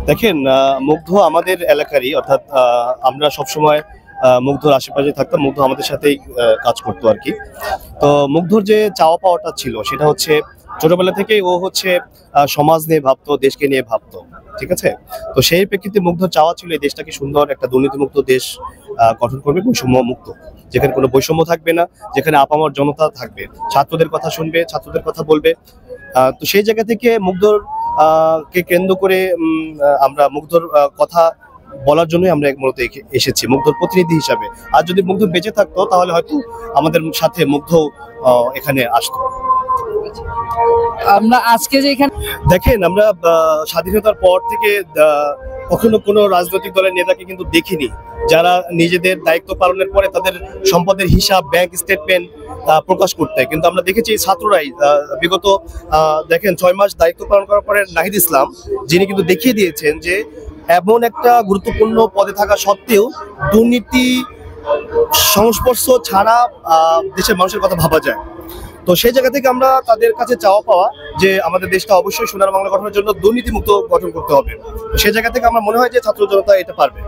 দেখেন, মুগ্ধ আমাদের এলাকারই, অর্থাৎ আমরা সবসময় মুগ্ধর আশেপাশে থাকতাম। মুগ্ধ আমাদের সাথেই কাজ করতো আর কি। তো মুগ্ধর যে চাওয়া পাওয়াটা ছিল সেটা হচ্ছে ছোটবেলা থেকেই ও হচ্ছে সমাজ নিয়ে ভাবতো, দেশকে নিয়ে ভাবতো। ঠিক আছে। তো সেই প্রেক্ষিতে মুগ্ধর চাওয়া ছিল এই দেশটাকে সুন্দর একটা দুর্নীতিমুক্ত দেশ গঠন করবে, বৈষম্য মুক্ত, যেখানে কোনো বৈষম্য থাকবে না, যেখানে আপামর জনতা থাকবে, ছাত্রদের কথা শুনবে, ছাত্রদের কথা বলবে। তো সেই জায়গা থেকে মুগ্ধর কে কেন্দ্র করে আমরা মুগ্ধর কথা বলার জন্যই আমরা মূলত এসেছি মুগ্ধর প্রতিনিধি হিসাবে। আর যদি মুগ্ধ বেঁচে থাকতো তাহলে হয়তো আমাদের সাথে মুগ্ধ এখানে আসতো। আমরা আজকে যে এখানে দেখেন, আমরা স্বাধীনতার পর থেকে কখনো কোনো রাজনৈতিক দলের নেতাকে কিন্তু দেখিনি যারা নিজেদের দায়িত্ব পালনের পরে তাদের সম্পদের হিসাব, ব্যাংক স্টেটমেন্ট প্রকাশ করতে। কিন্তু আমরা দেখেছি ছাত্ররাই বিগত দেখেন 6 মাস দায়িত্ব পালন করার পরে নাহিদ ইসলাম, যিনি কিন্তু দেখিয়ে দিয়েছেন যে এমন একটা গুরুত্বপূর্ণ পদে থাকা সত্ত্বেও দুর্নীতি সংস্পর্শ ছাড়া দেশের মানুষের কথা ভাবা যায়। তো সেই জায়গা থেকে আমরা তাদের কাছে চাওয়া পাওয়া যে আমাদের দেশটা অবশ্যই সোনার বাংলা গঠনের জন্য দুর্নীতিমুক্ত গঠন করতে হবে। সেই জায়গা থেকে আমার মনে হয় যে ছাত্র জনতা এটা পারবে।